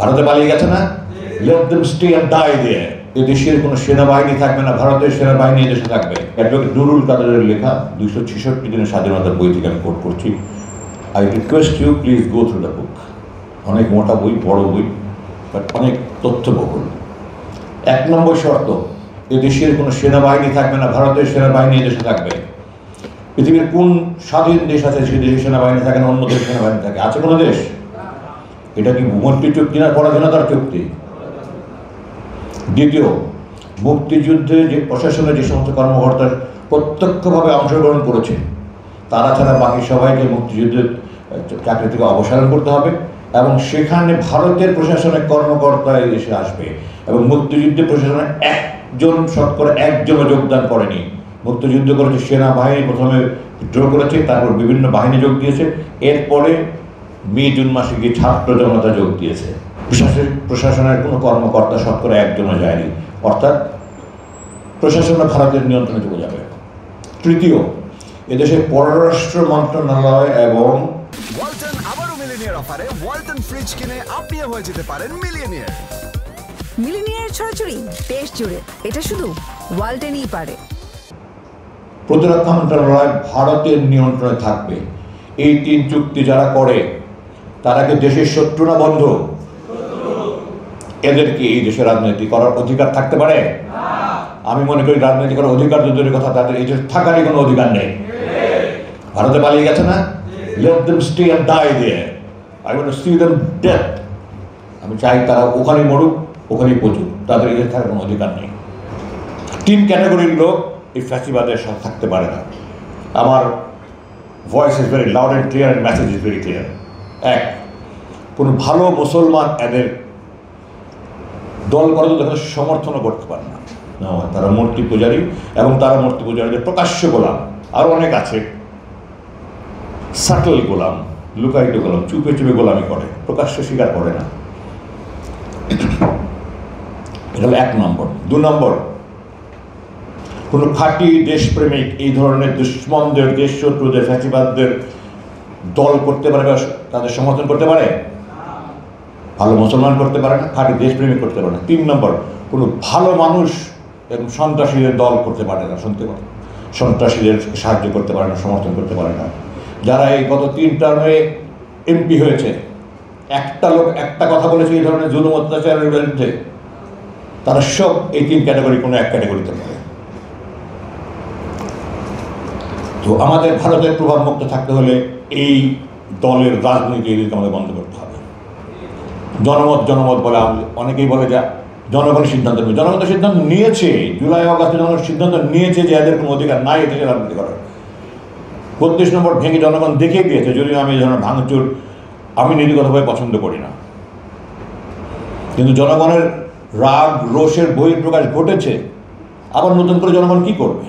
ভারতে পালিয়ে গেছে না, let them stay and die দেয়ার। এ দেশের কোনো সেনাবাহিনী থাকবে না, ভারতের সেনাবাহিনী এদেশে থাকবে। অ্যাডভোকেট নুরুল কাদেরের লেখা 266 দিনের স্বাধীনতার বই থেকে আমি কোট করছি। I request you please go through the book. অনেক মোটা বই, বড় বই, বাট অনেক তথ্যবহুল। 1 নম্বর শর্ত, এ দেশের কোনো সেনাবাহিনী থাকবে না, ভারতের সেনাবাহিনী এদেশে থাকবে। পৃথিবীর কোন স্বাধীন দেশ আছে সেই দেশের সেনাবাহিনী থাকে না, অন্য দেশের সেনাবাহিনী থাকে? আছে কোনো দেশ? এটা কি ভূমন্ত্রী চুক্তি না পরাধীনতার চুক্তি? দ্বিতীয়, মুক্তিযুদ্ধে যে প্রশাসনের যে সমস্ত কর্মকর্তা প্রত্যক্ষভাবে অংশগ্রহণ করেছে তারা ছাড়া বাকি সবাইকে মুক্তিযুদ্ধের চাকরি থেকে অবসর করতে হবে, এবং সেখানে ভারতের প্রশাসনের কর্মকর্তা এসে আসবে। এবং মুক্তিযুদ্ধে প্রশাসনের শতকরা একজনও যোগদান করেনি। মুক্তিযুদ্ধ করেছে সেনাবাহিনী, প্রথমে বিদ্রোহ করেছে, তারপর বিভিন্ন বাহিনী যোগ দিয়েছে, এরপরে মে জুন মাসে গিয়ে ছাত্র জনতা যোগ দিয়েছে। প্রশাসনের কোনো কর্মকর্তা শতকরা একজনও যায়নি, অর্থাৎ প্রশাসন ভারতের নিয়ন্ত্রণে চলে যাবে। তৃতীয়, এদেশের পররাষ্ট্র মন্ত্রণালয় এবং ওয়ালটন আবারও মিলিনিয়ার অফারে ওয়ালটন ফ্রিজ কিনে আপনিও হয়ে যেতে পারেন মিলিয়নিয়ার। মিলিনিয়ার ছড়াছড়ি দেশ জুড়ে, এটা শুধু ওয়ালটনই পারে। প্রতিরক্ষা মন্ত্রণালয় ভারতের নিয়ন্ত্রণে থাকবে। এই 3 চুক্তি যারা করে তারা কি দেশের শত্রু না বন্ধু? এদেরকে এই দেশে রাজনীতি করার অধিকার থাকতে পারে? আমি মনে করি রাজনীতি করার অধিকার যদি কথা, তাদের এই দেশে থাকারই কোনো অধিকার নেই। ভারতে পালিয়ে গেছে না, let them stay and die there. I want to see them death. আমি চাই তারা ওখানেই মরুক, ওখানেই পচুক, তাদের এই দেশে থাকার কোনো অধিকার নেই। 3 ক্যাটাগরির লোক এই ফ্যাসিবাদের সাথে থাকতে পারে না। আমার voice is very loud and clear and message is very clear. 1, কোনো ভালো মুসলমান এদের দল করে তো তাদের সমর্থনও করতে পারে না। তারা মূর্তি পূজারী, এবং তারা মূর্তি পূজারীদের প্রকাশ্য গোলাম। আরও অনেক আছে সাটল গোলাম, লুকায়িত গোলাম, চুপে চুপে গোলামি করে, প্রকাশ্য স্বীকার করে না। এটা হলো 1 নম্বর। 2 নম্বর, কোনো খাঁটি দেশপ্রেমিক এই ধরনের দুশ্মনদের, দেশশত্রুদের, ফ্যাসিবাদদের দল করতে পারে বা তাদের সমর্থন করতে পারে? ভালো মুসলমান করতে পারে না, খাঁটি দেশপ্রেমিক করতে পারে না। 3 নম্বর, কোনো ভালো মানুষ এবং সন্ত্রাসীদের দল করতে পারে না, শুনতে পারে, সন্ত্রাসীদের সাহায্য করতে পারে না, সমর্থন করতে পারে না। যারা এই গত 3 টার্মে এমপি হয়েছে, একটা লোক একটা কথা বলেছে এই ধরনের জুলুম অত্যাচারের বিরুদ্ধে, তারা সব এই 3 ক্যাটাগরি কোনো এক ক্যাটাগরিতে পড়ে। তো আমাদের ভারতের প্রভাব মুক্ত থাকতে হলে এই দলের রাজনীতি এদেরকে আমাদের বন্ধ করতে হবে। জনমত বলে অনেকেই বলে যা জনগণ সিদ্ধান্ত নেবে। জনগণ তো সিদ্ধান্ত নিয়েছে, জুলাই আগস্টে জনগণ সিদ্ধান্ত নিয়েছে যে এদের কোনো অধিকার নাই এদেশে রাজনীতি করার। 32 নম্বর ভেঙে জনগণ দেখিয়ে দিয়েছে, যদিও আমি এই ধরনের ভাঙচুর আমি নীতিগতভাবে পছন্দ করি না, কিন্তু জনগণের রাগ রোষের বহিঃপ্রকাশ ঘটেছে। আবার নতুন করে জনগণ কি করবে?